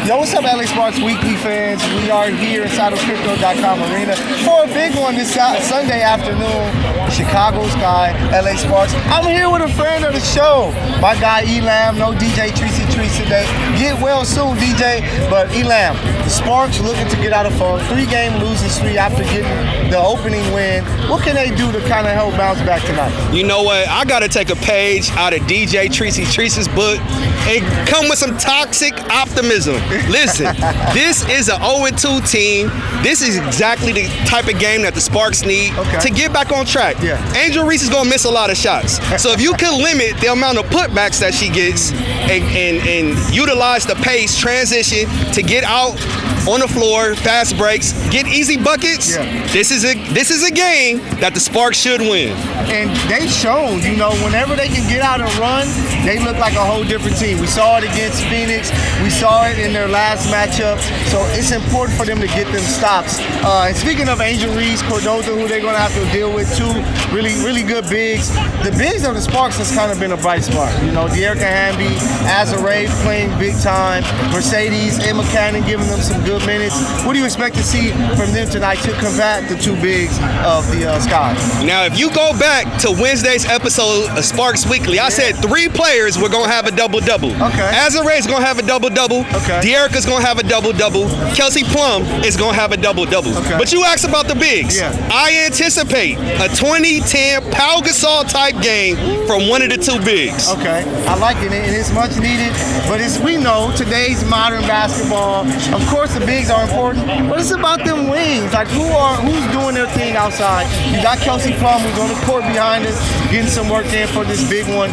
Yo, what's up, LA Sparks Weekly fans? We are here inside of Crypto.com Arena for a big one this Sunday afternoon. Chicago Sky, LA Sparks. I'm here with a friend of the show, my guy Elam. No DJ Treacy today. Get well soon, DJ. But Elam, the Sparks looking to get out of funk. 3-game losing streak after getting the opening win. What can they do to kind of help bounce back tonight? You know what? I got to take a page out of DJ Treacy's book and come with some toxic optimism. Listen, this is an 0-2 team. This is exactly the type of game that the Sparks need to get back on track. Yeah. Angel Reese is going to miss a lot of shots. So if you can limit the amount of putbacks that she gets and utilize the pace, transition to get out on the floor, fast breaks, get easy buckets, this is a game that the Sparks should win. And they've shown, you know, whenever they can get out and run, they look like a whole different team. We saw it against Phoenix. We saw it in their last matchup. So it's important for them to get them stops. And speaking of Angel Reese, Cordoza, who they're going to have to deal with, two really good bigs. The bigs of the Sparks has kind of been a bright spot. You know, Dearica Hamby, Azura playing big time, Mercedes, Emma Cannon giving them some good minutes. What do you expect to see from them tonight to combat the two bigs of the Sky? Now, if you go back to Wednesday's episode of Sparks Weekly, I said 3 players were going to have a double-double. Okay. Azura is going to have a double-double. Okay. Dearica's going to have a double-double. Kelsey Plum is going to have a double-double. Okay. But you asked about the bigs. Yeah. I anticipate a 2010 Pau Gasol type game from one of the 2 bigs. Okay, I like it, and it's much needed. But as we know, today's modern basketball, of course the bigs are important, but it's about them wings. Like who's doing their thing outside? You got Kelsey Plum, who's on the court behind us, getting some work in for this big one.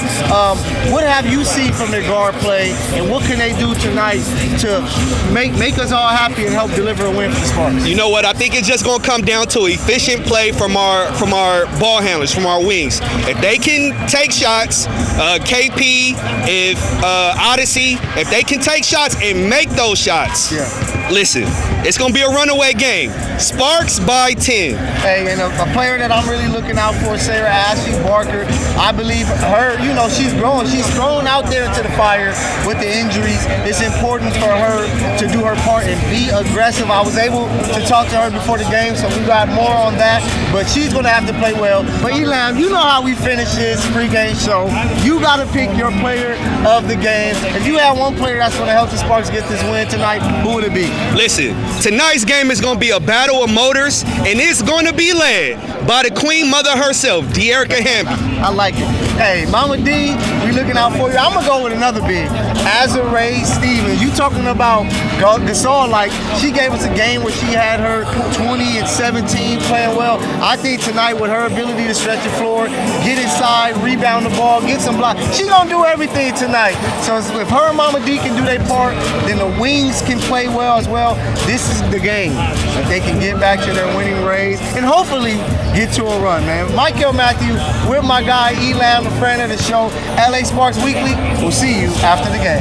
What have you seen from their guard play, and what can they do tonight to make us all happy and help deliver a win for the Sparks? You know what? I think it's just going to come down to efficient play from our ball handlers, from our wings. If they can take shots, KP, if Odyssey, if they can take shots and make those shots, listen, it's going to be a runaway game. Sparks by 10. Hey, and a player that I'm really looking out for, Sarah Ashley Barker. I believe her, you know, she's growing. She's thrown out there into the fire with the injuries. It's important for her to do her part and be aggressive. I was able to talk to her before the game, so we got more on that. But she's going to have to play well. But Elam, you know how we finish this pregame show. You got to pick your player of the game. If you have one player that's going to help the Sparks get this win tonight, who would it be? Listen, tonight's game is going to be a battle of motors, and it's going to be led by the queen mother herself, Dearica Hamby. I like it. Hey, Mama D, we looking out for you. I'm going to go with another big, Azura Stevens. You talking about Gasol, like she gave us a game where she had her 20 and 17 playing well. I think tonight with her ability to stretch the floor, get inside, rebound the ball, get some blocks, she's going to do everything tonight. So if her and Mama D can do their part, then the wings can play well as well. This is the game. If they can get back to their winning ways and hopefully get to a run, man. Michael Matthew with my guy Elam, a friend of the show, LA Sparks Weekly. We'll see you after the game.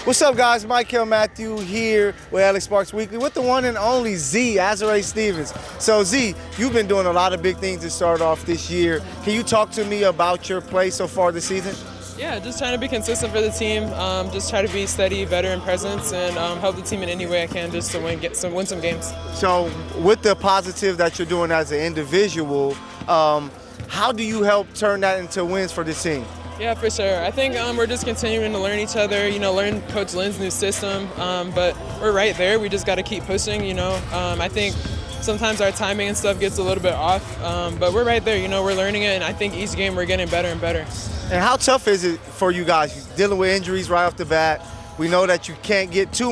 What's up, guys? Michael Matthew here with LA Sparks Weekly with the one and only Z, Azura Stevens. So Z, you've been doing a lot of big things to start off this year. Can you talk to me about your play so far this season? Yeah, just trying to be consistent for the team. Just try to be steady, veteran presence, and help the team in any way I can just to win some games. So with the positive that you're doing as an individual, how do you help turn that into wins for this team? Yeah, for sure. I think we're just continuing to learn each other, you know, learn Coach Lynn's new system, but we're right there. We just got to keep pushing, you know. I think sometimes our timing and stuff gets a little bit off, but we're right there, you know, we're learning it, and I think each game we're getting better and better. And how tough is it for you guys? You're dealing with injuries right off the bat. We know that you can't get too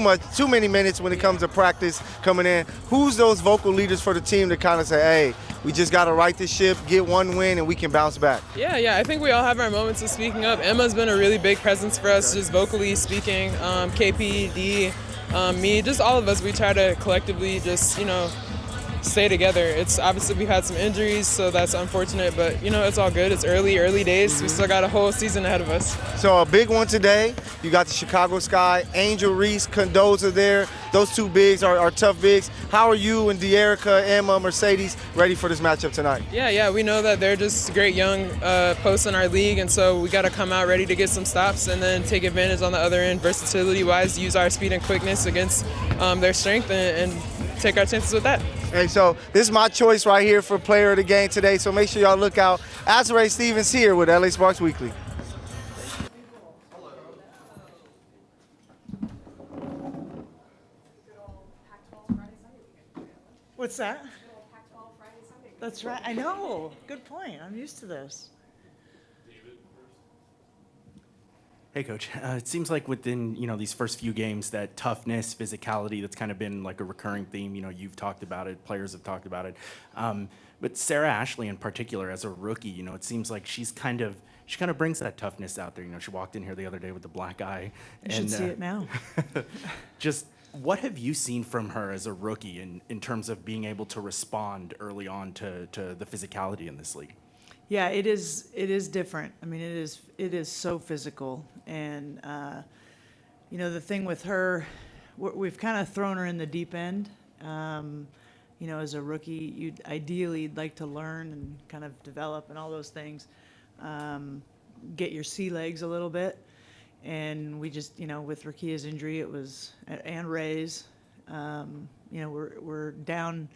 many minutes when it comes to practice coming in. Who's those vocal leaders for the team to kind of say, hey, we just got to right the ship, get one win, and we can bounce back? Yeah, I think we all have our moments of speaking up. Emma's been a really big presence for us, just vocally speaking. KP, D, me, just all of us, we try to collectively just, you know, stay together. It's obviously we've had some injuries, so that's unfortunate, but you know, it's all good. It's early days. We still got a whole season ahead of us. So a big one today. You got the Chicago Sky, Angel Reese, Condoza there. those two bigs are tough bigs. How are you and Dearica, Emma, Mercedes ready for this matchup tonight? Yeah, we know that they're just great young posts in our league, and so we got to come out ready to get some stops and then take advantage on the other end, versatility-wise, use our speed and quickness against their strength and take our chances with that. Hey, so this is my choice right here for player of the game today, so make sure y'all look out. Azura Stevens here with LA Sparks Weekly. What's that? That's right. I know. Good point. I'm used to this. Hey, Coach. It seems like within these first few games, that toughness, physicality, that's kind of been like a recurring theme. You've talked about it. Players have talked about it. But Sarah Ashley, in particular, as a rookie, it seems like she kind of brings that toughness out there. She walked in here the other day with the black eye. You should see it now. Just what have you seen from her as a rookie in terms of being able to respond early on to the physicality in this league? Yeah, it is different. I mean, it is so physical, and the thing with her, we've kind of thrown her in the deep end. As a rookie, you'd like to learn and kind of develop and all those things, get your sea legs a little bit, and we just with Rakia's injury, it was and Ray's, we're down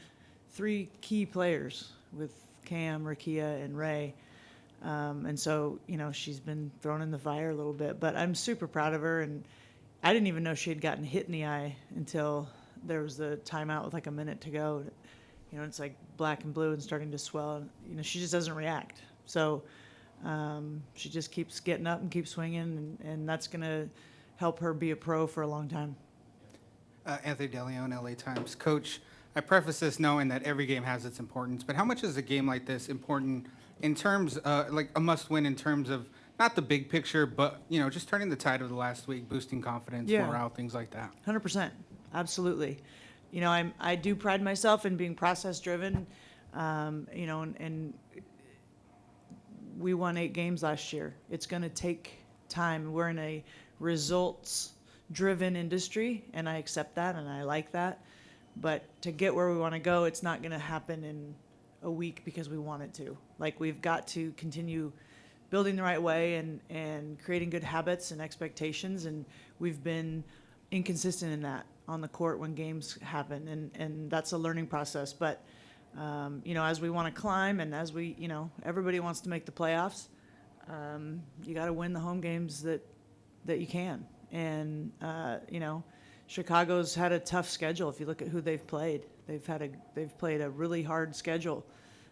3 key players with Cam, Rakia, and Ray. And so, she's been thrown in the fire a little bit. But I'm super proud of her. And I didn't even know she had gotten hit in the eye until there was the timeout with like a minute to go. It's like black and blue and starting to swell. She just doesn't react. So she just keeps getting up and keeps swinging. And that's going to help her be a pro for a long time. Anthony DeLeon, LA Times. Coach, I preface this knowing that every game has its importance, but how much is a game like this important in terms, like a must-win in terms of not the big picture, but just turning the tide of the last week, boosting confidence, morale, things like that? 100%, absolutely. I do pride myself in being process-driven, and we won 8 games last year. It's going to take time. We're in a results-driven industry, and I accept that, and I like that. But to get where we want to go, it's not going to happen in a week because we want it to. Like, we've got to continue building the right way and creating good habits and expectations. And we've been inconsistent in that on the court when games happen. And that's a learning process. But, as we want to climb and as we, everybody wants to make the playoffs, you got to win the home games that you can. And, Chicago's had a tough schedule. If you look at who they've played, they've played a really hard schedule,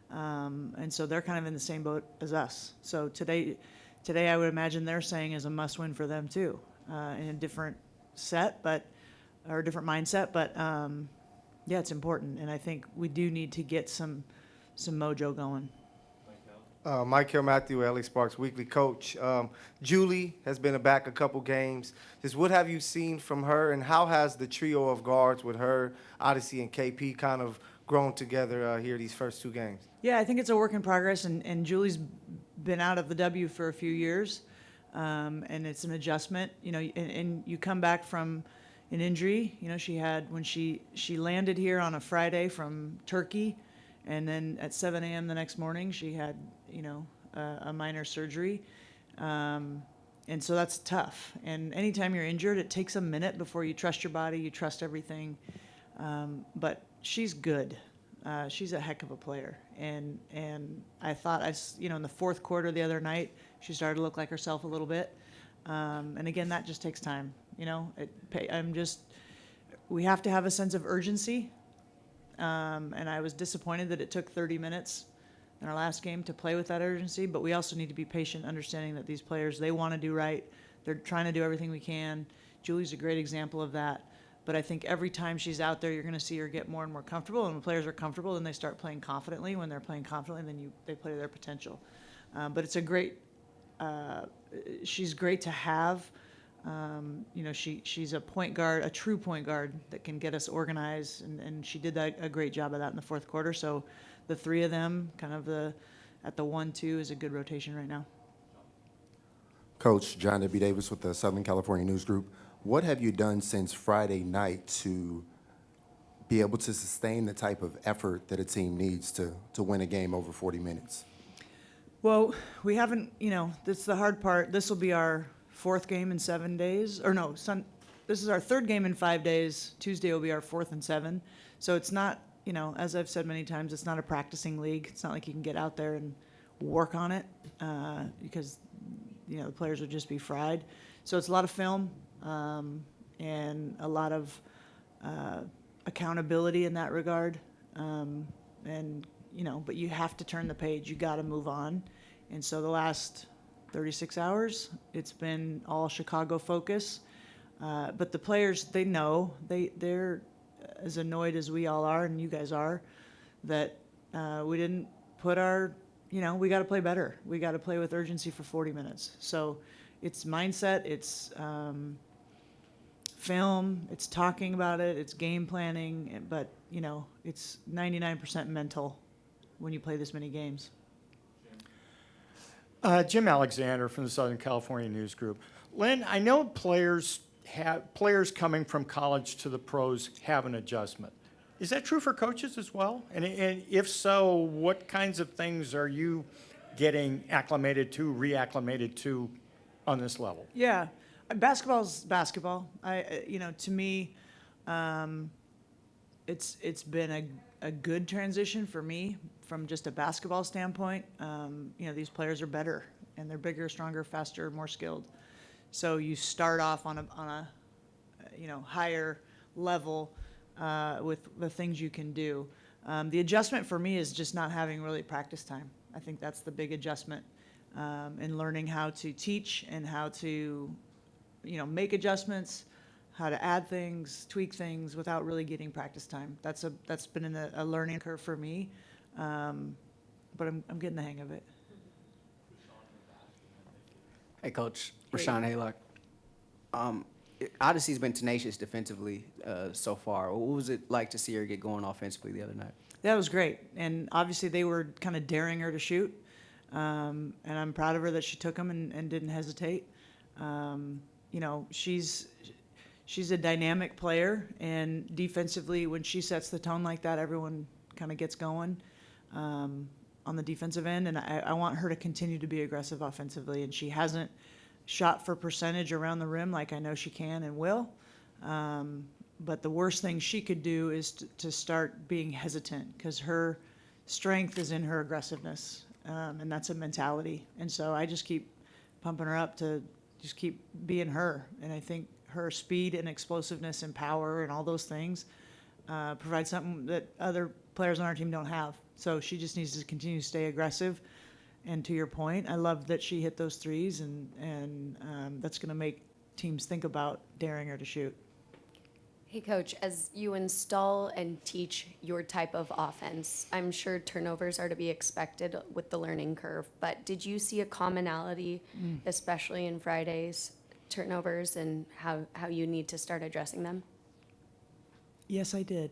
and so they're kind of in the same boat as us. So today I would imagine they're saying is a must-win for them too, in a different set, or a different mindset. But yeah, it's important, and I think we do need to get some mojo going. Michael Matthew, LA Sparks Weekly. Coach, Julie has been back a couple games. Just what have you seen from her, and how has the trio of guards with her, Odyssey, and KP kind of grown together here these first 2 games? Yeah, I think it's a work in progress, and Julie's been out of the W for a few years, and it's an adjustment. And you come back from an injury. She had when she landed here on a Friday from Turkey. And then at 7 a.m. the next morning, she had, a minor surgery. And so that's tough. And anytime you're injured, it takes a minute before you trust your body, you trust everything. But she's good. She's a heck of a player. And I thought, in the fourth quarter the other night, she started to look like herself a little bit. And again, that just takes time. We have to have a sense of urgency. And I was disappointed that it took 30 minutes in our last game to play with that urgency, but we also need to be patient, understanding that these players, they want to do right. They're trying to do everything we can. Julie's a great example of that. But I think every time she's out there, you're going to see her get more and more comfortable. And when players are comfortable, then they start playing confidently. When they're playing confidently, then they play to their potential. But it's she's great to have. She's a point guard, a true point guard that can get us organized, and she did a great job of that in the fourth quarter. So the 3 of them, kind of at the 1-2, is a good rotation right now. Coach John W. Davis with the Southern California News Group. What have you done since Friday night to be able to sustain the type of effort that a team needs to win a game over 40 minutes? Well, we haven't, that's the hard part. This will be our 4th game in 7 days. Or no, this is our 3rd game in 5 days. Tuesday will be our 4th in 7. So it's not, as I've said many times, it's not a practicing league. It's not like you can get out there and work on it because, the players would just be fried. So it's a lot of film and a lot of accountability in that regard. But you have to turn the page. You got to move on. And so the last 36 hours, it's been all Chicago focus. But the players, they know, they're as annoyed as we all are, and you guys are, that we didn't put our, we got to play better. We got to play with urgency for 40 minutes. So it's mindset, it's film, it's talking about it, it's game planning, but, it's 99% mental when you play this many games. Jim Alexander from the Southern California News Group. Lynn, I know players coming from college to the pros have an adjustment. Is that true for coaches as well? And if so, what kinds of things are you getting acclimated to, reacclimated to on this level? Yeah, basketball's basketball. To me, it's been a good transition for me from just a basketball standpoint. These players are better and they're bigger, stronger, faster, more skilled. So you start off on a higher level with the things you can do. The adjustment for me is just not having really practice time. I think that's the big adjustment in learning how to teach and how to, make adjustments, how to add things, tweak things without really getting practice time. That's been a learning curve for me, but I'm getting the hang of it. Hey, Coach. Rashawn Haylock. Odyssey's been tenacious defensively so far. What was it like to see her get going offensively the other night? That was great, and obviously they were kind of daring her to shoot, and I'm proud of her that she took them and didn't hesitate. She's a dynamic player, and defensively, when she sets the tone like that, everyone kind of gets going on the defensive end, and I want her to continue to be aggressive offensively, and she hasn't shot for percentage around the rim like I know she can and will. But the worst thing she could do is to start being hesitant, because her strength is in her aggressiveness, and that's a mentality. And so I just keep pumping her up to just keep being her. And I think her speed and explosiveness and power and all those things provide something that other players on our team don't have. So she just needs to continue to stay aggressive. And to your point, I love that she hit those threes, and that's going to make teams think about daring her to shoot. Hey, Coach, as you install and teach your type of offense, I'm sure turnovers are to be expected with the learning curve, but did you see a commonality, especially in Friday's turnovers, and how you need to start addressing them? Yes, I did.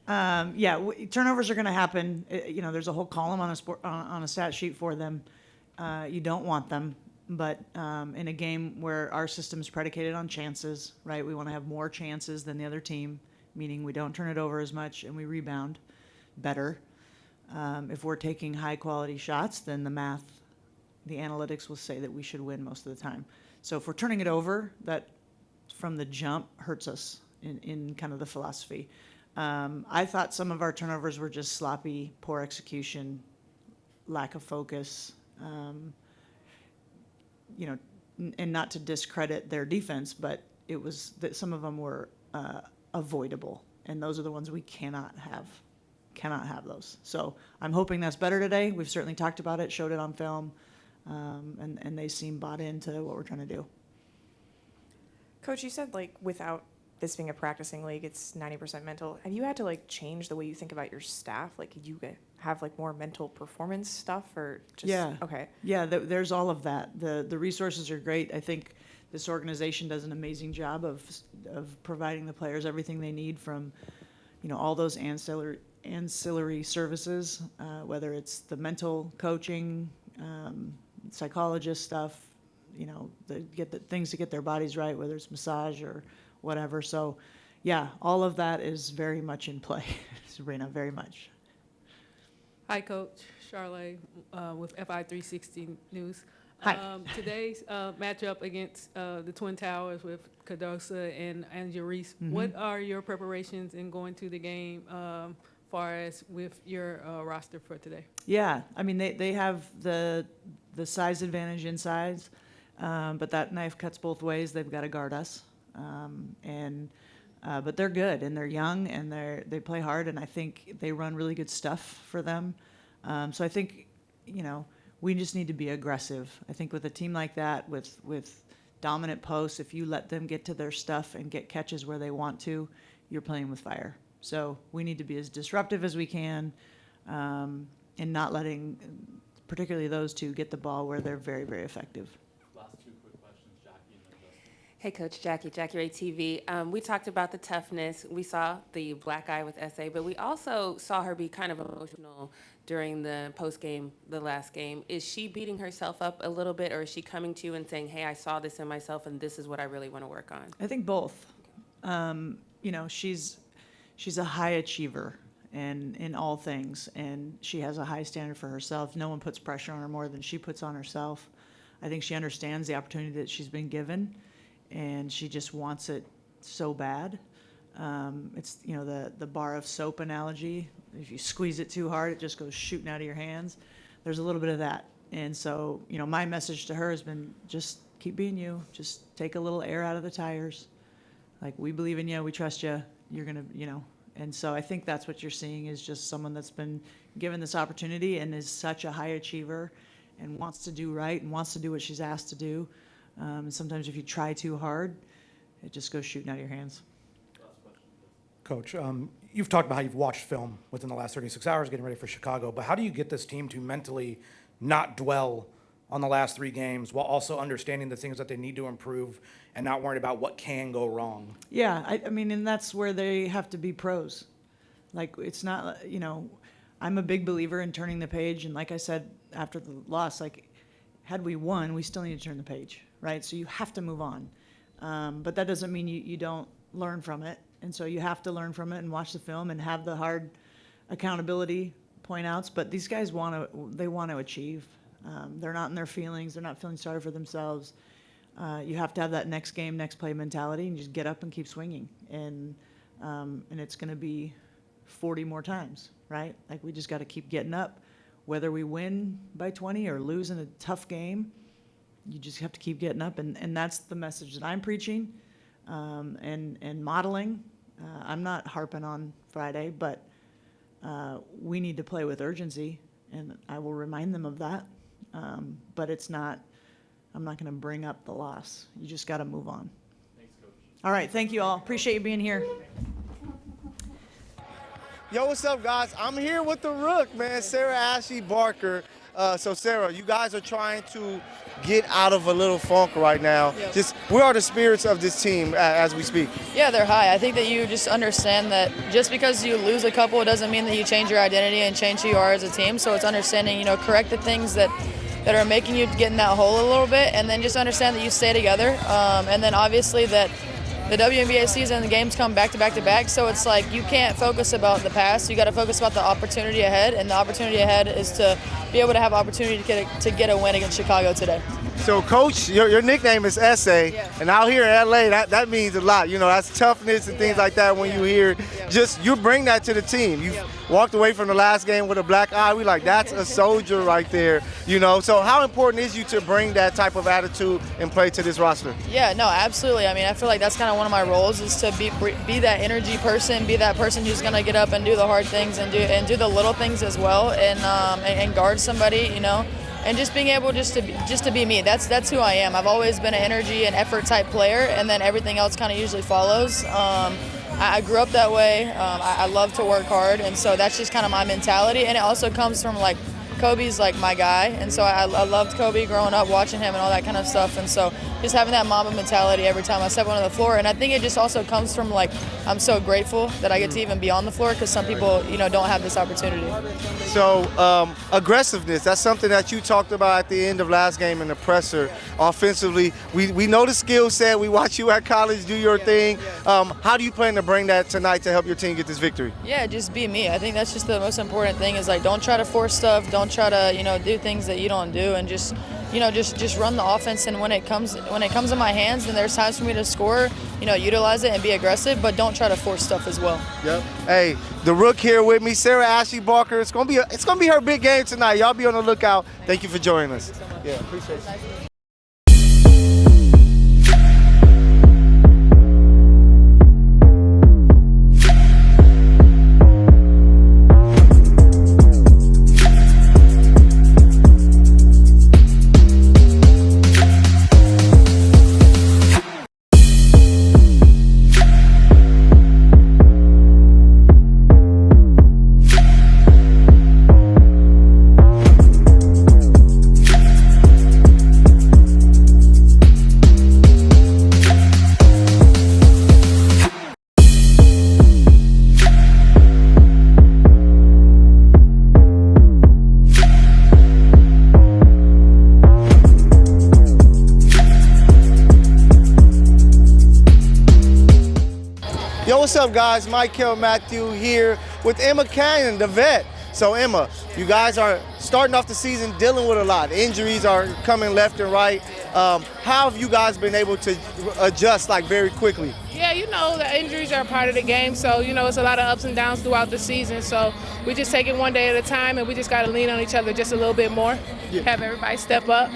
Turnovers are going to happen. There's a whole column on a stat sheet for them. You don't want them, but in a game where our system is predicated on chances, right? We want to have more chances than the other team, meaning we don't turn it over as much and we rebound better. If we're taking high quality shots, then the analytics will say that we should win most of the time. So if we're turning it over, that from the jump hurts us in kind of the philosophy. I thought some of our turnovers were just sloppy, poor execution, lack of focus, and not to discredit their defense, but it was that some of them were avoidable, and those are the ones we cannot have those. So I'm hoping that's better today. We've certainly talked about it, showed it on film, and they seem bought into what we're trying to do. Coach, you said without this being a practicing league, it's 90% mental. Have you had to change the way you think about your staff? Could you have more mental performance stuff, or just okay? Yeah, there's all of that. The resources are great. I think this organization does an amazing job of providing the players everything they need, from all those ancillary services, whether it's the mental coaching, psychologist stuff, get the things to get their bodies right, whether it's massage or whatever. So, yeah, all of that is very much in play, Sabrina, very much. Hi, Coach. Charlotte with FI360 News. Hi. Today's matchup against the Twin Towers with Cardosa and Angel Reese. Mm-hmm. What are your preparations in going to the game far as with your roster for today? Yeah, I mean, they have the size advantage inside, but that knife cuts both ways. They've got to guard us. But they're good, and they're young, and they play hard, and I think they run really good stuff for them. So I think, we just need to be aggressive. I think with a team like that, with dominant posts, if you let them get to their stuff and get catches where they want to, you're playing with fire. So we need to be as disruptive as we can, and not letting, particularly those two, get the ball where they're very, very effective. Last two quick questions, Jackie and then Justin. Hey, Coach Jackie Ray TV. We talked about the toughness. We saw the black eye with SA, but we also saw her be kind of emotional during the post game, the last game. Is she beating herself up a little bit, or is she coming to you and saying, hey, I saw this in myself and this is what I really want to work on? I think both. She's a high achiever and in all things, and she has a high standard for herself. No one puts pressure on her more than she puts on herself. I think she understands the opportunity that she's been given, and she just wants it so bad. It's the bar of soap analogy. If you squeeze it too hard, it just goes shooting out of your hands. There's a little bit of that. And so, my message to her has been just keep being you. Just take a little air out of the tires. Like, we believe in you. We trust you. You're going to, And so I think that's what you're seeing is just someone that's been given this opportunity and is such a high achiever and wants to do right and wants to do what she's asked to do. And sometimes if you try too hard, it just goes shooting out of your hands. Coach, you've talked about how you've watched film within the last 36 hours getting ready for Chicago, but how do you get this team to mentally not dwell on the last 3 games while also understanding the things that they need to improve and not worrying about what can go wrong? Yeah, I mean, and that's where they have to be pros. Like, it's not, I'm a big believer in turning the page, and like I said after the loss, like, had we won, we still need to turn the page, right? So you have to move on. But that doesn't mean you don't learn from it. And so you have to learn from it and watch the film and have the hard accountability point outs. But these guys want to achieve. They're not in their feelings. They're not feeling sorry for themselves. You have to have that next game, next play mentality and just get up and keep swinging. And it's going to be 40 more times, right? Like, we just got to keep getting up. Whether we win by 20 or lose in a tough game, you just have to keep getting up. And that's the message that I'm preaching and modeling. I'm not harping on Friday, but we need to play with urgency, and I will remind them of that. But I'm not going to bring up the loss. You just got to move on. Thanks, Coach. All right, thank you all. Appreciate you being here. Yo, what's up, guys? I'm here with the Rook, man, Sarah Ashley Barker. So, Sarah, you guys are trying to get out of a little funk right now. Yep. Just, where are the spirits of this team as we speak? Yeah, they're high. I think that you just understand that just because you lose a couple, it doesn't mean that you change your identity and change who you are as a team. So it's understanding, correct the things that are making you get in that hole a little bit, and then just understand that you stay together. And then obviously that the WNBA season, the games come back to back to back, so it's like you can't focus about the past. You got to focus about the opportunity ahead, and the opportunity ahead is to be able to have opportunity to get a win against Chicago today. So, Coach, your nickname is SA, and out here in LA, that means a lot. That's toughness and things like that when you hear it. Just, you bring that to the team. You walked away from the last game with a black eye. We like, that's a soldier right there, So how important is you to bring that type of attitude and play to this roster? Yeah, no, absolutely. I mean, I feel like that's kind of one of my roles is to be that energy person, be that person who's going to get up and do the hard things and do the little things as well, and guard somebody, and just being able just to be me. That's who I am. I've always been an energy and effort type player, and then everything else kind of usually follows. I grew up that way. I love to work hard, and so that's just kind of my mentality. And it also comes from like Kobe's like my guy, and so I loved Kobe growing up, watching him and all that kind of stuff. And so just having that Mamba mentality every time I step onto the floor. And I think it just also comes from like, I'm so grateful that I get to even be on the floor, because some people, don't have this opportunity. So aggressiveness, that's something that you talked about at the end of last game in the presser. Offensively, we know the skill set. We watch you at college do your thing. How do you plan to bring that tonight to help your team get this victory? Yeah, just be me. I think that's just the most important thing, is like, don't try to force stuff. Don't try to, do things that you don't do, and just run the offense. And when it comes in my hands, then there's times for me to score, utilize it and be aggressive, but don't try to force stuff as well. Yep. Hey, the Rook here with me, Sarah Ashley Barker. It's gonna be her big game tonight. Y'all be on the lookout. Thank you for joining us. Yeah, appreciate it. Yo, what's up, guys? Michael Matthew here with Emma Cannon, the vet. So, Emma, you guys are starting off the season dealing with a lot. Injuries are coming left and right. How have you guys been able to adjust very quickly? Yeah, the injuries are a part of the game, so, it's a lot of ups and downs throughout the season. So we just take it one day at a time, and we just got to lean on each other just a little bit more, have everybody step up.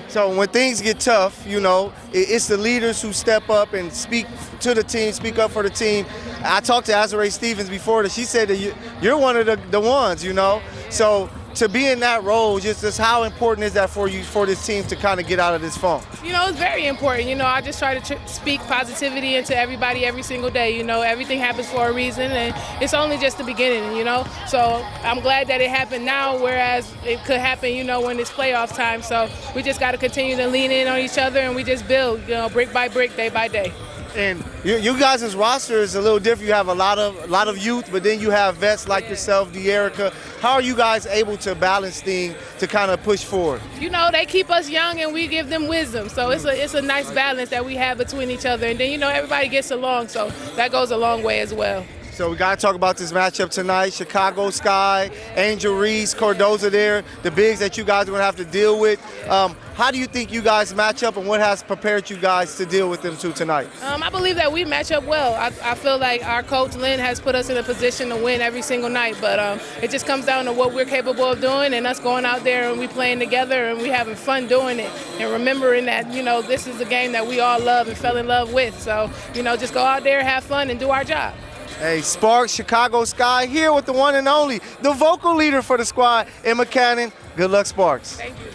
So when things get tough, it's the leaders who step up and speak to the team, speak up for the team. I talked to Azura Stevens before, that she said that you're one of the ones, So to be in that role, just how important is that for you, for this team to kind of get out of this funk? It's very important. I just try to speak positivity into everybody every single day. Everything happens for a reason, and it's only just the beginning, So I'm glad that it happened now, whereas it could happen, when it's playoff time. So we just got to continue to lean in on each other, and we just build, brick by brick, day by day. And you guys' roster is a little different. You have a lot of youth, but then you have vets like yourself, Dearica. How are you guys able to balance things to kind of push forward? They keep us young and we give them wisdom. So it's a nice balance that we have between each other. And then, everybody gets along, so that goes a long way as well. So we got to talk about this matchup tonight. Chicago Sky, Angel Reese, Cordoza there, the bigs that you guys are going to have to deal with. How do you think you guys match up, and what has prepared you guys to deal with them two tonight? I believe that we match up well. I feel like our coach, Lynn, has put us in a position to win every single night. But it just comes down to what we're capable of doing, and us going out there and we playing together and we having fun doing it. And remembering that, this is a game that we all love and fell in love with. So, just go out there, have fun, and do our job. Hey, Sparks, Chicago Sky, here with the one and only, the vocal leader for the squad, Emma Cannon. Good luck, Sparks. Thank you.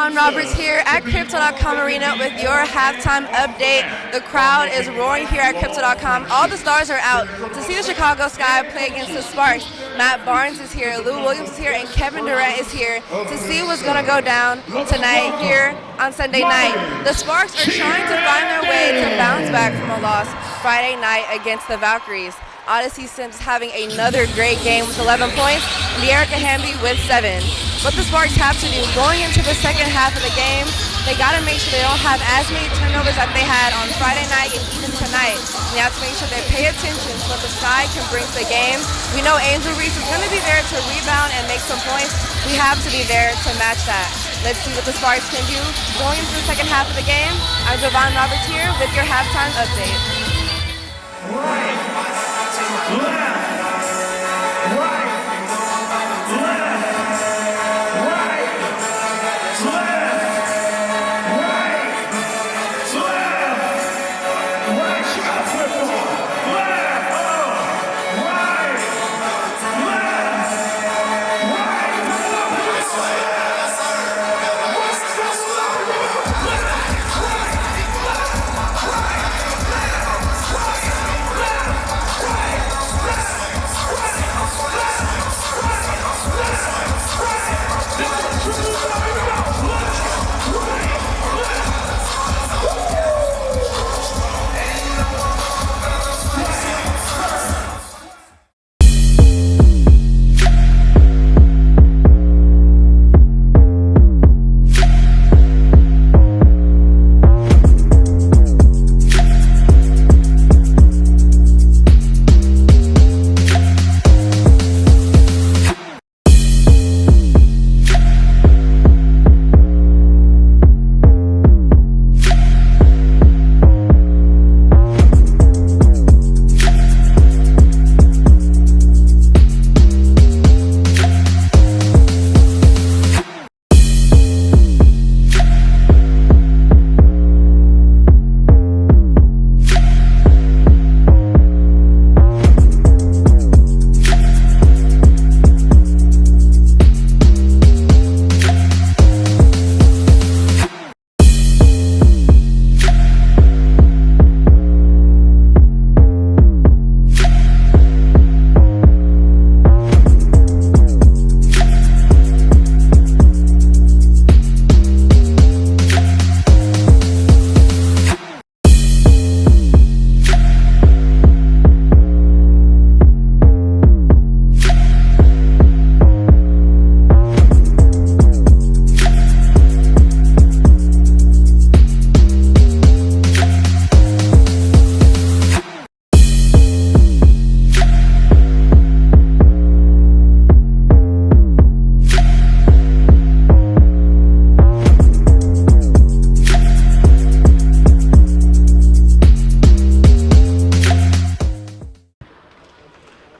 Javon Roberts here at Crypto.com Arena with your halftime update. The crowd is roaring here at Crypto.com. All the stars are out to see the Chicago Sky play against the Sparks. Matt Barnes is here, Lou Williams is here, and Kevin Durant is here to see what's going to go down tonight here on Sunday night. The Sparks are trying to find their way to bounce back from a loss Friday night against the Valkyries. Odyssey Sims having another great game with 11 points, and Dearica Hamby with 7. What the Sparks have to do going into the second half of the game, they got to make sure they don't have as many turnovers that they had on Friday night and even tonight. They have to make sure they pay attention to what the Sky can bring to the game. We know Angel Reese is going to be there to rebound and make some points. We have to be there to match that. Let's see what the Sparks can do going into the second half of the game. I'm Javon Roberts here with your halftime update.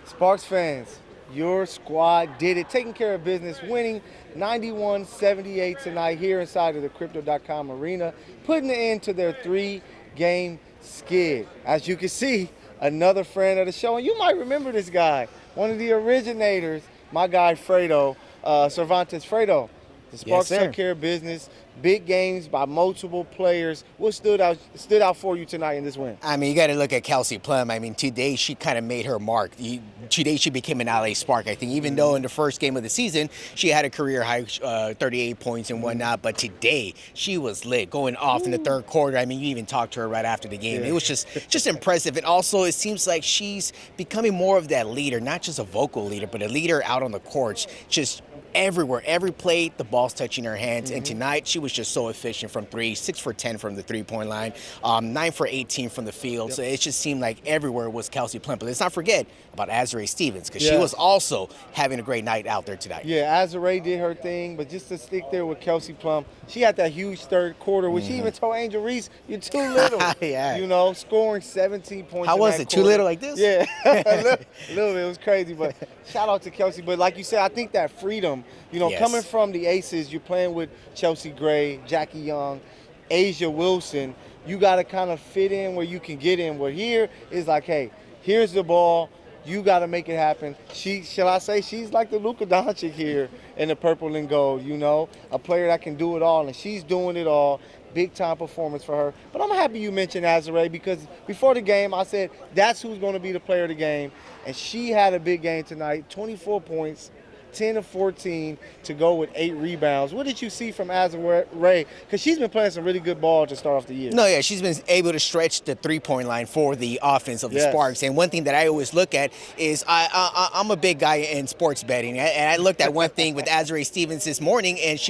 Sparks fans, your squad did it, taking care of business, winning 91-78 tonight here inside of the Crypto.com Arena, putting an end to their 3-game skid. As you can see, another friend of the show, and you might remember this guy, one of the originators, my guy Fredo, Cervantes Fredo. The Sparks took care of business. Big games by multiple players. What stood out for you tonight in this win? I mean, you got to look at Kelsey Plum. I mean, today she kind of made her mark. Today she became an LA Spark, I think, even though in the first game of the season she had a career high 38 points and whatnot. But today she was lit, going off in the third quarter. I mean, you even talked to her right after the game. It was just impressive. And also, it seems like she's becoming more of that leader, not just a vocal leader, but a leader out on the courts, just everywhere, every play, the ball's touching her hands. And tonight, she was just so efficient from three, 6 for 10 from the three-point line, 9 for 18 from the field. So it just seemed like everywhere was Kelsey Plum. But let's not forget about Azura Stevens, because she was also having a great night out there tonight. Yeah, Azura did her thing, but just to stick there with Kelsey Plum, she had that huge third quarter, which she even told Angel Reese, "You're too little." You know, scoring 17 points. How was it? Too little like this? Yeah, a little bit. It was crazy, but shout out to Kelsey. But like you said, I think that freedom, you know, coming from the Aces, you're playing with Chelsea Gray, Jackie Young, Asia Wilson. You got to kind of fit in where you can get in. Where here is like, hey, here's the ball. You got to make it happen. Shall I say, she's like the Luka Doncic here in the purple and gold, you know, a player that can do it all, and she's doing it all. Big time performance for her. But I'm happy you mentioned Azura because before the game I said that's who's going to be the player of the game, and she had a big game tonight. 24 points, 10 of 14 to go with 8 rebounds. What did you see from Azura? Because she's been playing some really good ball to start off the year. No, yeah, she's been able to stretch the three-point line for the offense of the Sparks. And one thing that I always look at is I'm a big guy in sports betting, and I looked at one thing with Azura Stevens this morning, and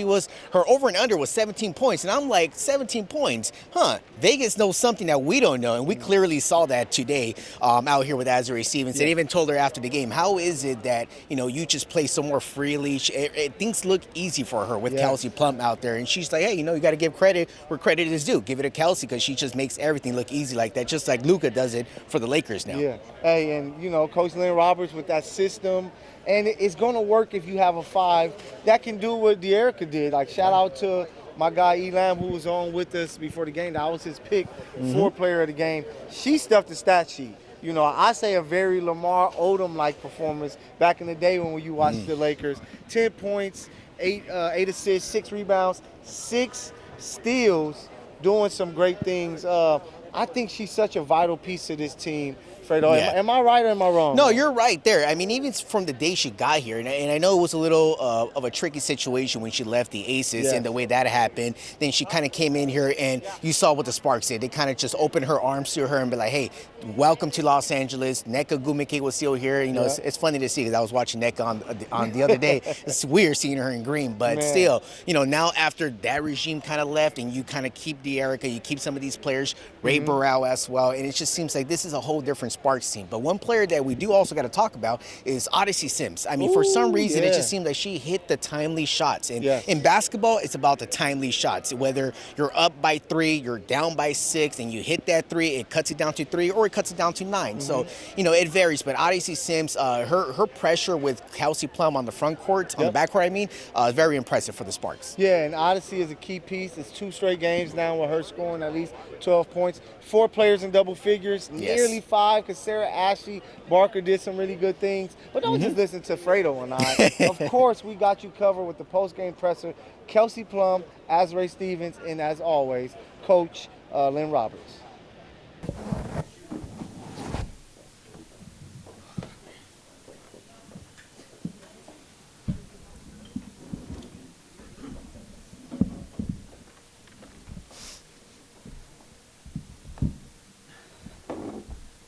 her over and under was 17 points, and I'm like, 17 points, huh? Vegas knows something that we don't know, and we clearly saw that today out here with Azura Stevens. And even told her after the game, how is it that you just play so more freely? Things look easy for her with Kelsey Plum out there, and she's like, hey, you got to give credit where credit is due. Give it to Kelsey because she just makes everything look easy like that, just like Luka does it for the Lakers now. Yeah. Hey, and Coach Lynn Roberts with that system, and it's going to work if you have a 5 that can do what Dearica did. Like, shout out to my guy Elam, who was on with us before the game. That was his pick for player of the game. She stuffed the stat sheet. I say a very Lamar Odom-like performance back in the day when you watched the Lakers. 10 points, 8 assists, 6 rebounds, 6 steals, doing some great things. I think she's such a vital piece of this team. Fredo, am I right or am I wrong? No, you're right there. I mean, even from the day she got here, and I know it was a little of a tricky situation when she left the Aces and the way that happened. Then she kind of came in here, and you saw what the Sparks did. They kind of just opened her arms to her and be like, hey, welcome to Los Angeles. Nneka Ogwumike was still here. It's funny to see because I was watching Nneka on the other day. It's weird seeing her in green, but still, now after that regime kind of left and you kind of keep Dearica, you keep some of these players, Ray Burrell as well, and it just seems like this is a whole different Sparks team. But one player that we do also got to talk about is Odyssey Sims. I mean, for some reason, it just seems like she hit the timely shots. And in basketball, it's about the timely shots. Whether you're up by 3, you're down by 6, and you hit that 3, it cuts it down to 3, or it cuts it down to 9. So, it varies. But Odyssey Sims, her pressure with Kelsey Plum on the front court, on the backcourt, is very impressive for the Sparks. Yeah, and Odyssey is a key piece. It's 2 straight games now with her scoring at least 12 points. 4 players in double figures, nearly 5, because Sarah Ashley Barker did some really good things. But don't just listen to Fredo and I. Of course, we got you covered with the post-game presser, Kelsey Plum, Azura Stevens, and as always, Coach Lynn Roberts.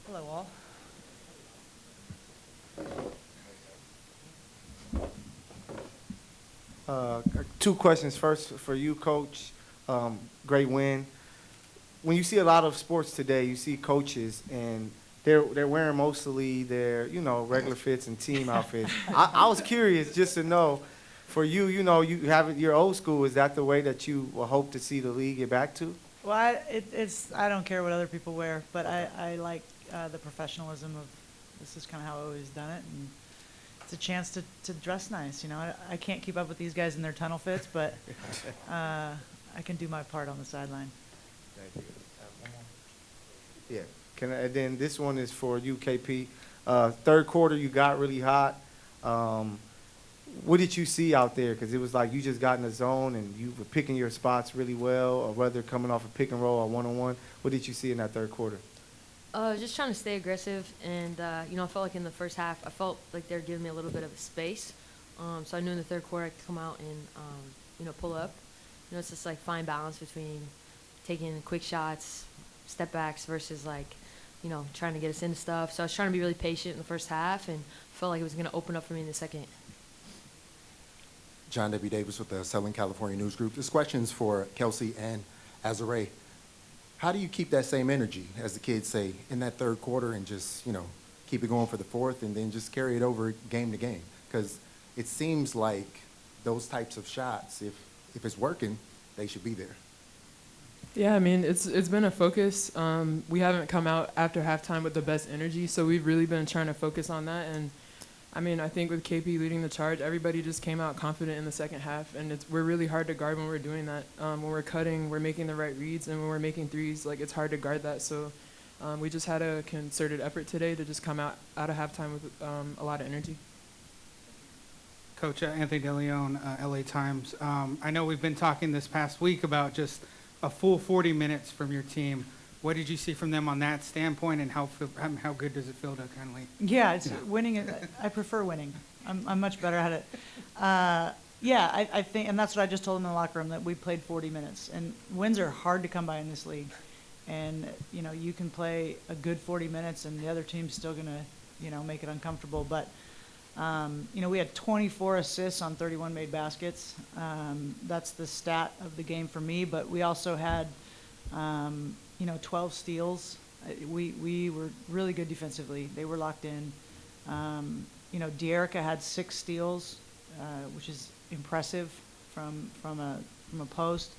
Hello, all. 2 questions. First for you, Coach. Great win. When you see a lot of sports today, you see coaches and they're wearing mostly their regular fits and team outfits. I was curious just to know, for you, you have your old school. Is that the way that you will hope to see the league get back to? Well, I don't care what other people wear, but I like the professionalism of this is kind of how I've always done it, and it's a chance to dress nice. I can't keep up with these guys in their tunnel fits, but I can do my part on the sideline. Thank you. Yeah. And then this one is for you, KP. Third quarter, you got really hot. What did you see out there? Because it was like you just got in the zone and you were picking your spots really well, or whether coming off a pick and roll or one-on-one. What did you see in that third quarter? Just trying to stay aggressive, and I felt like in the first half, I felt like they were giving me a little bit of space. So I knew in the third quarter I could come out and pull up. It's just like fine balance between taking quick shots, step backs versus trying to get us into stuff. So I was trying to be really patient in the first half, and felt like it was going to open up for me in the second. John W. Davis with the Southern California News Group. This question's for Kelsey and Azura. How do you keep that same energy, as the kids say, in that third quarter and just, keep it going for the fourth and then just carry it over game to game? Because it seems like those types of shots, if it's working, they should be there. Yeah, it's been a focus. We haven't come out after halftime with the best energy, so we've really been trying to focus on that. And I think with KP leading the charge, everybody just came out confident in the second half, and we're really hard to guard when we're doing that. When we're cutting, we're making the right reads, and when we're making threes, it's hard to guard that. So we just had a concerted effort today to just come out of halftime with a lot of energy. Coach Anthony DeLeon, LA Times. I know we've been talking this past week about just a full 40 minutes from your team. What did you see from them on that standpoint, and how good does it feel to kind of like? Yeah, it's winning. I prefer winning. I'm much better at it. Yeah, I think, and that's what I just told them in the locker room, that we played 40 minutes, and wins are hard to come by in this league. And you know, you can play a good 40 minutes, and the other team's still gonna, you know, make it uncomfortable. But you know, we had 24 assists on 31 made baskets. That's the stat of the game for me. But we also had, you know, 12 steals. We were really good defensively. They were locked in. You know, Dearica had 6 steals, which is impressive from a post.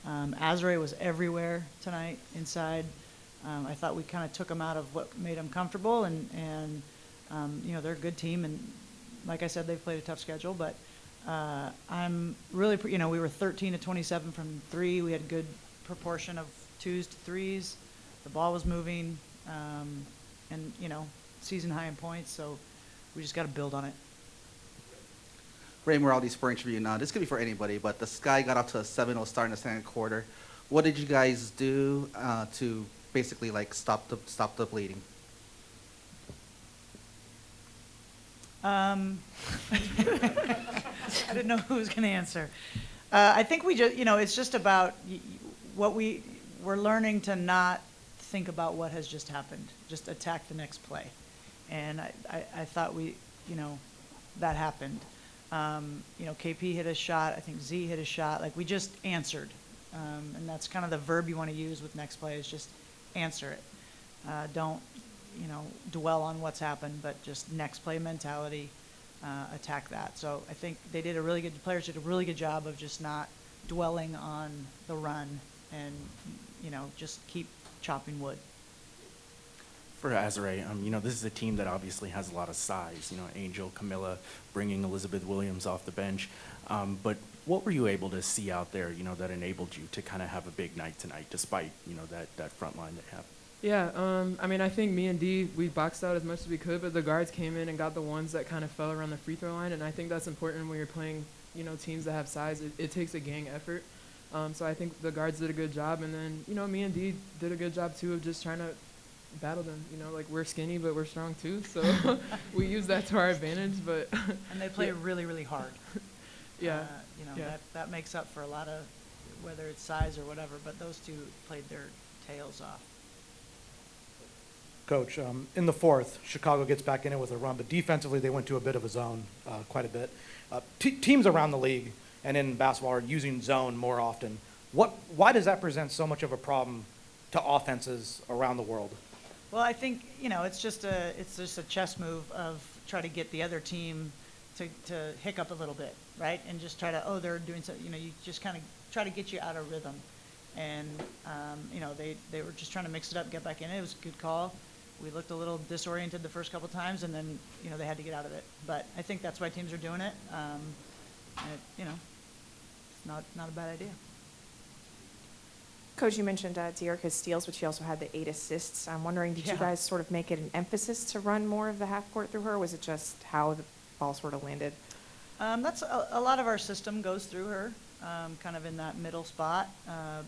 Azura was everywhere tonight inside. I thought we kind of took them out of what made them comfortable, and you know, they're a good team, and like I said, they've played a tough schedule. But I'm really, you know, we were 13 to 27 from 3. We had a good proportion of 2s to 3s. The ball was moving, and you know, season high in points. So we just got to build on it. Ray Moraldi, Sport Interview. Now, this could be for anybody, but the Sky got off to a 7-0 start in the second quarter. What did you guys do to basically like stop the bleeding? I didn't know who was going to answer. I think we just, you know, it's just about what we're learning to not think about what has just happened, just attack the next play. And I thought we, you know, that happened. You know, KP hit a shot. I think Z hit a shot. Like, we just answered. And that's kind of the verb you want to use with next play, is just answer it. Don't, you know, dwell on what's happened, but just next play mentality, attack that. So I think they did the players did a really good job of just not dwelling on the run and, you know, just keep chopping wood. For Azure, you know, this is a team that obviously has a lot of size. You know, Angel, Camilla, bringing Elizabeth Williams off the bench. But what were you able to see out there, you know, that enabled you to kind of have a big night tonight, despite, you know, that front line they have? Yeah, I mean, I think me and D, we boxed out as much as we could, but the guards came in and got the ones that kind of fell around the free throw line, and I think that's important when you're playing, you know, teams that have size. It takes a gang effort. So I think the guards did a good job, and then, you know, me and D did a good job, too, of just trying to battle them. You know, like, we're skinny, but we're strong, too, so we use that to our advantage, but... And they play really, really hard. Yeah. You know, yeah. that makes up for a lot of, whether it's size or whatever, but those two played their tails off. Coach, in the fourth, Chicago gets back in it with a run, but defensively they went to a bit of a zone quite a bit. Teams around the league and in basketball are using zone more often. Why does that present so much of a problem to offenses around the world? Well, I think, you know, it's just a chess move of try to get the other team to hiccup a little bit, right? And just try to, they're doing something, you know, you just kind of try to get you out of rhythm. And, you know, they were just trying to mix it up, get back in it. It was a good call. We looked a little disoriented the first couple times, and then, you know, they had to get out of it. But I think that's why teams are doing it. And you know, it's not a bad idea. Coach, you mentioned Dearica's steals, but she also had the 8 assists. I'm wondering, did you guys sort of make it an emphasis to run more of the half court through her, or was it just how the ball sort of landed? That's a lot of our system goes through her, kind of in that middle spot.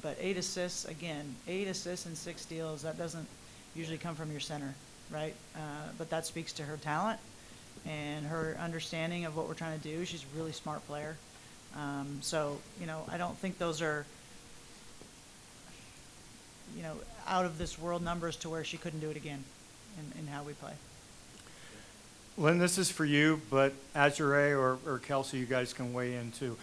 But 8 assists, again, 8 assists and 6 steals, that doesn't usually come from your center, right? But that speaks to her talent and her understanding of what we're trying to do. She's a really smart player. So, you know, I don't think those are, you know, out of this world numbers to where she couldn't do it again in how we play. Lynn, this is for you, but Azure or Kelsey, you guys can weigh in too.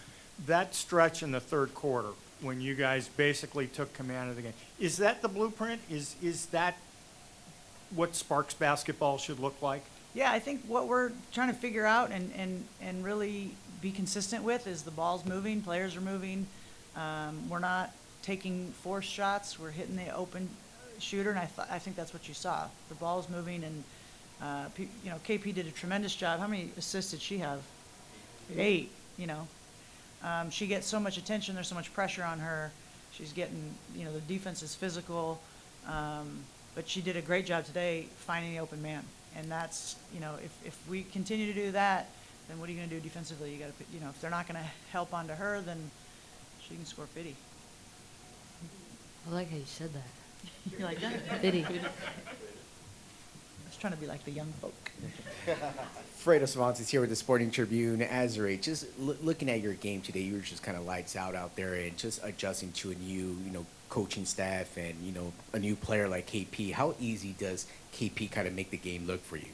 That stretch in the third quarter, when you guys basically took command of the game, is that the blueprint? Is that what Sparks basketball should look like? Yeah, I think what we're trying to figure out and really be consistent with is the ball's moving, players are moving. We're not taking forced shots. We're hitting the open shooter, and I think that's what you saw. The ball's moving, and you know, KP did a tremendous job. How many assists did she have? 8. You know, she gets so much attention. There's so much pressure on her. She's getting, you know, the defense is physical. but she did a great job today finding the open man. And that's, if we continue to do that, then what are you going to do defensively? You got to, if they're not going to help onto her, then she can score 50. I like how you said that. You like that? 50. I was trying to be like the young folk. Fredo Cervantes here with the Sporting Tribune. Azura, just looking at your game today, you were just kind of lights out there and just adjusting to a new, coaching staff and, a new player like KP. How easy does KP kind of make the game look for you?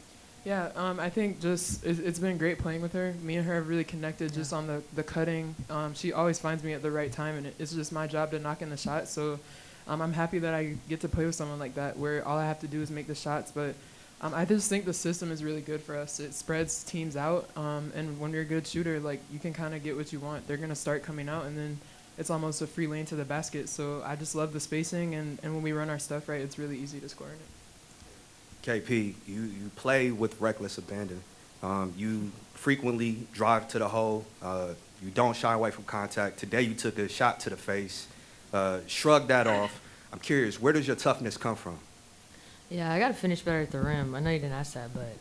Yeah, I think just it's been great playing with her. Me and her have really connected just on the cutting. She always finds me at the right time, and it's just my job to knock in the shot. So I'm happy that I get to play with someone like that where all I have to do is make the shots. But I just think the system is really good for us. It spreads teams out, and when you're a good shooter, like, you can kind of get what you want. They're going to start coming out, and then it's almost a free lane to the basket. So I just love the spacing, and when we run our stuff right, it's really easy to score in it. KP, you play with reckless abandon. You frequently drive to the hole. You don't shy away from contact. Today you took a shot to the face, shrugged that off. I'm curious, where does your toughness come from? Yeah, I got to finish better at the rim. I know you didn't ask that, but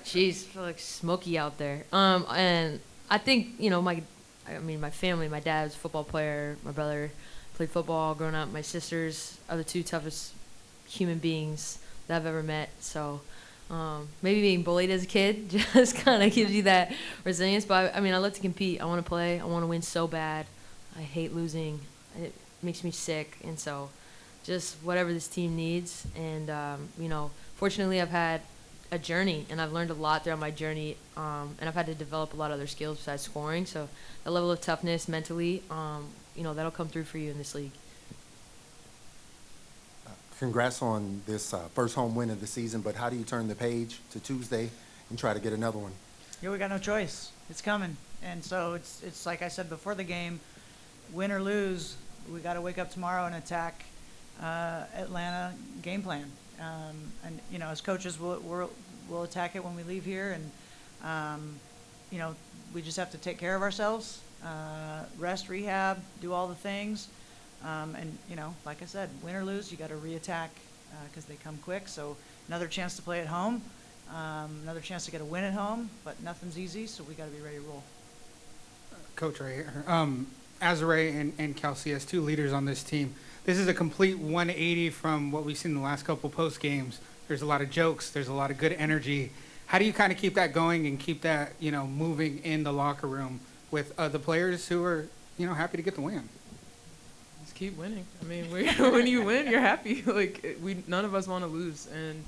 she's like smoky out there. And I think, my family, my dad's a football player. My brother played football growing up. My sisters are the two toughest human beings that I've ever met. So maybe being bullied as a kid just kind of gives you that resilience. But I love to compete. I want to play. I want to win so bad. I hate losing. It makes me sick. And so just whatever this team needs. And, fortunately I've had a journey, and I've learned a lot throughout my journey. And I've had to develop a lot of other skills besides scoring. So the level of toughness mentally, that'll come through for you in this league. Congrats on this first home win of the season, but how do you turn the page to Tuesday and try to get another one? Yeah, we got no choice. It's coming. And so it's like I said before the game, win or lose, we got to wake up tomorrow and attack Atlanta game plan. And, as coaches, we'll attack it when we leave here. And, we just have to take care of ourselves, rest, rehab, do all the things. And, like I said, win or lose, you got to reattack because they come quick. So another chance to play at home, another chance to get a win at home, but nothing's easy, so we got to be ready to roll. Coach right here. Azura and Kelsey, as two leaders on this team, this is a complete 180 from what we've seen in the last couple post games. There's a lot of jokes. There's a lot of good energy. How do you kind of keep that going and keep that, moving in the locker room with the players who are, happy to get the win? Just keep winning. When you win, you're happy. None of us want to lose. And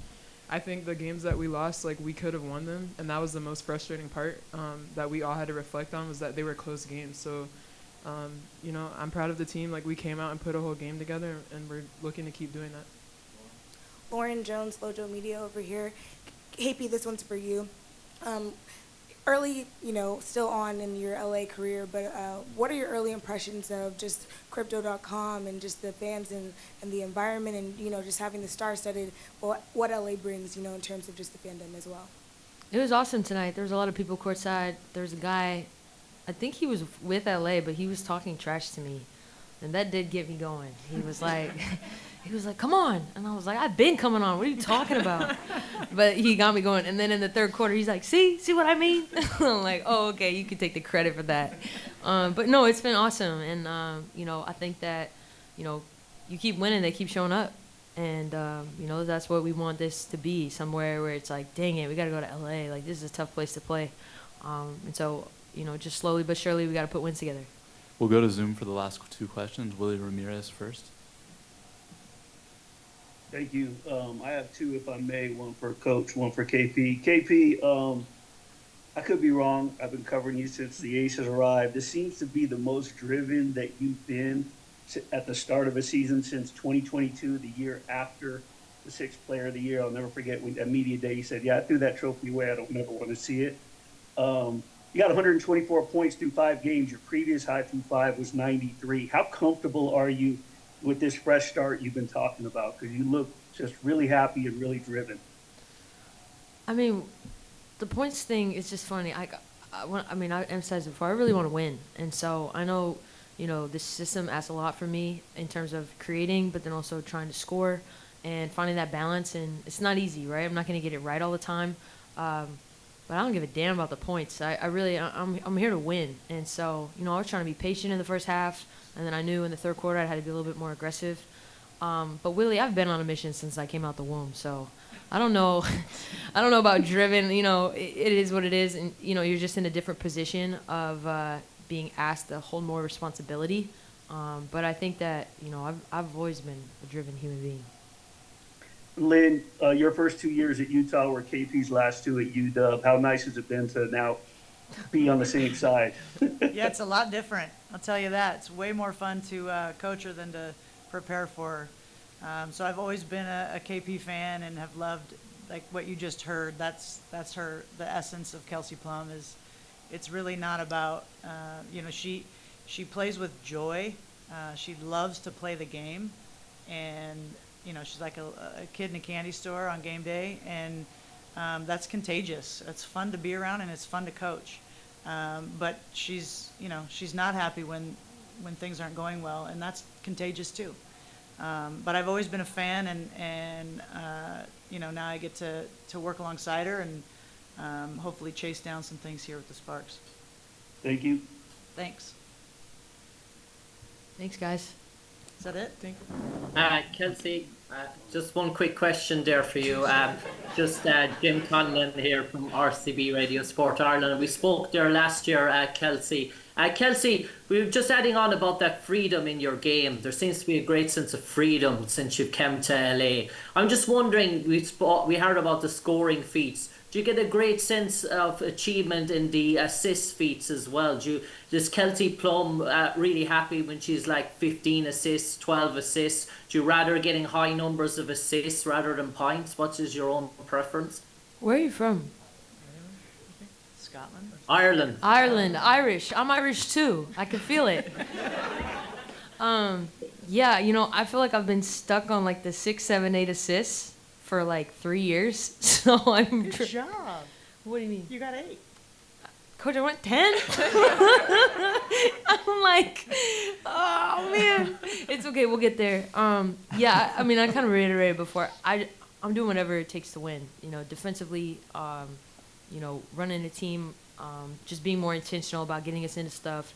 I think the games that we lost, we could have won them. And that was the most frustrating part that we all had to reflect on, was that they were close games. So, I'm proud of the team. We came out and put a whole game together, and we're looking to keep doing that. Lauren Jones, Lojo Media over here. KP, this one's for you. Early, still on in your LA career, but what are your early impressions of just Crypto.com and just the fans and the environment and, just having the star-studded, what LA brings, in terms of just the fandom as well? It was awesome tonight. There was a lot of people courtside. There was a guy, I think he was with LA, but he was talking trash to me. And that did get me going. He was like, come on. And I was like, I've been coming on. What are you talking about? But he got me going. And then in the third quarter, he's like, see what I mean? I'm like, oh, okay, you can take the credit for that. But no, it's been awesome. And, I think that, you keep winning, they keep showing up. And, that's what we want this to be, somewhere where it's like, dang it, we got to go to LA. This is a tough place to play. And so, just slowly but surely, we got to put wins together. We'll go to Zoom for the last two questions. Willie Ramirez first. Thank you. I have two, if I may, one for Coach, one for KP. KP, I could be wrong. I've been covering you since the Aces arrived. This seems to be the most driven that you've been at the start of a season since 2022, the year after the Sixth Player of the Year. I'll never forget when at Media Day you said, yeah, I threw that trophy away. I don't never want to see it. You got 124 points through 5 games. Your previous high through 5 was 93. How comfortable are you with this fresh start you've been talking about? Because you look just really happy and really driven. The points thing is just funny. I emphasized it before. I really want to win. And so I know, this system asks a lot from me in terms of creating, but then also trying to score and finding that balance. And it's not easy, right? I'm not going to get it right all the time. But I don't give a damn about the points. I'm here to win. And so, I was trying to be patient in the first half, and then I knew in the third quarter I had to be a little bit more aggressive. But Willie, I've been on a mission since I came out the womb, so I don't know. I don't know about driven. It is what it is, and you're just in a different position of being asked to hold more responsibility. But I think that I've always been a driven human being. Lynn, your first 2 years at Utah were KP's last 2 at UW. How nice has it been to now be on the same side? Yeah, it's a lot different. I'll tell you that. It's way more fun to coach her than to prepare for her. So I've always been a KP fan and have loved, like what you just heard. That's her. The essence of Kelsey Plum is, it's really not about, she plays with joy. She loves to play the game, and she's like a kid in a candy store on game day, and that's contagious. It's fun to be around, and it's fun to coach. But she's not happy when things aren't going well, and that's contagious too. But I've always been a fan, and now I get to work alongside her and hopefully chase down some things here with the Sparks. Thank you. Thanks. Thanks, guys. Is that it? Kelsey, just one quick question there for you. Jim Conlon here from RCB Radio Sport Ireland. We spoke there last year, Kelsey. Kelsey, we were just adding on about that freedom in your game. There seems to be a great sense of freedom since you've come to LA. I'm just wondering, we heard about the scoring feats. Do you get a great sense of achievement in the assist feats as well? Does Kelsey Plum really happy when she's like 15 assists, 12 assists? Do you rather getting high numbers of assists rather than points? What is your own preference? Where are you from? Scotland. Ireland. Ireland, Irish. I'm Irish too. I can feel it. Yeah, I feel like I've been stuck on like the 6, 7, 8 assists for like 3 years. So I'm. Good job. What do you mean? You got 8. Coach, I went 10. I'm like, oh man, it's okay. We'll get there. Yeah, I mean, I kind of reiterated before. I'm doing whatever it takes to win. Defensively, running a team, just being more intentional about getting us into stuff.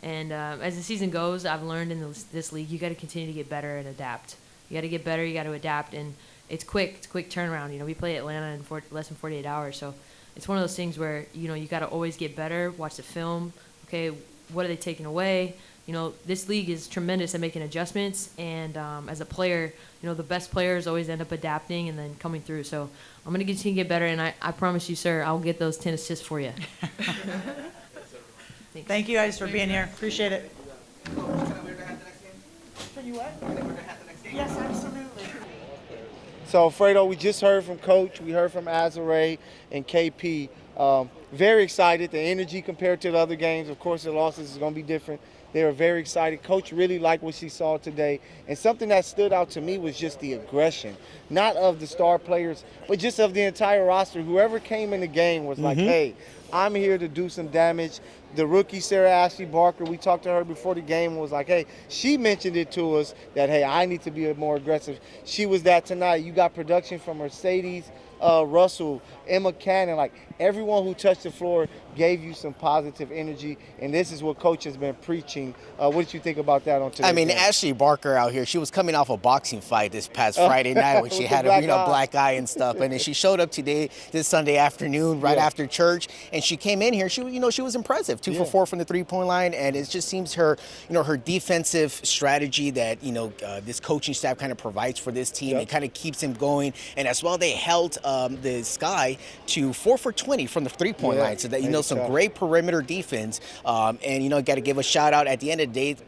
And as the season goes, I've learned in this league, you got to continue to get better and adapt. You got to get better. You got to adapt, and it's quick. It's a quick turnaround. We play Atlanta in less than 48 hours, so it's one of those things where you got to always get better. Watch the film. Okay, what are they taking away? This league is tremendous at making adjustments, and as a player, the best players always end up adapting and then coming through. So I'm going to continue to get better, and I promise you, sir, I'll get those 10 assists for you. Thank you guys for being here. Appreciate it. Can you what? Yes, absolutely. So, Fredo, we just heard from Coach. We heard from Azura and KP. Very excited. The energy compared to the other games, of course, the losses is going to be different. They were very excited. Coach really liked what she saw today. And something that stood out to me was just the aggression, not of the star players, but just of the entire roster. Whoever came in the game was like, hey, I'm here to do some damage. The rookie, Sarah Ashley Barker, we talked to her before the game and was like, hey, she mentioned it to us that, hey, I need to be more aggressive. She was that tonight. You got production from Mercedes, Russell, Emma Cannon, like everyone who touched the floor gave you some positive energy, and this is what Coach has been preaching. What did you think about that on today's game? Ashley Barker out here, she was coming off a boxing fight this past Friday night when she had a black eye and stuff, and then she showed up today, this Sunday afternoon, right after church, and she came in here. She was impressive, 2 for 4 from the three-point line, and it just seems her defensive strategy that this coaching staff kind of provides for this team. It kind of keeps them going, and as well they held the Sky to 4 for 20 from the three-point line, so that some great perimeter defense, and got to give a shout out at the end of the day.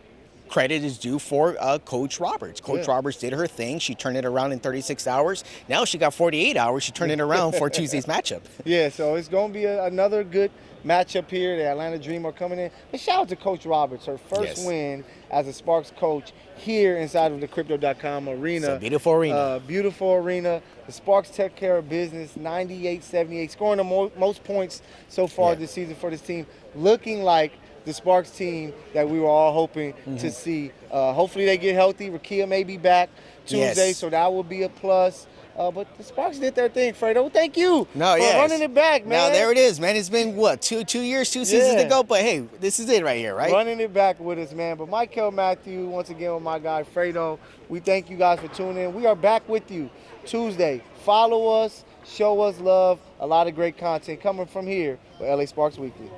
Credit is due for Coach Roberts. Coach Roberts did her thing. She turned it around in 36 hours. Now she got 48 hours. She turned it around for Tuesday's matchup. Yeah, so it's going to be another good matchup here. The Atlanta Dream are coming in. But shout out to Coach Roberts, her first win as a Sparks coach here inside of the Crypto.com arena. It's a beautiful arena. Beautiful arena. The Sparks take care of business, 98-78, scoring the most points so far this season for this team, looking like the Sparks team that we were all hoping to see. Hopefully they get healthy. Rakia may be back Tuesday, Yes. so that will be a plus. But the Sparks did their thing, Fredo. Thank you for running it back, man. Now there it is, man. It's been what, two years, two seasons to go. But hey, this is it right here, right? Running it back with us, man. But Michael Matthew, once again with my guy Fredo, we thank you guys for tuning in. We are back with you Tuesday. Follow us, show us love. A lot of great content coming from here with LA Sparks Weekly.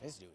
Let's do it.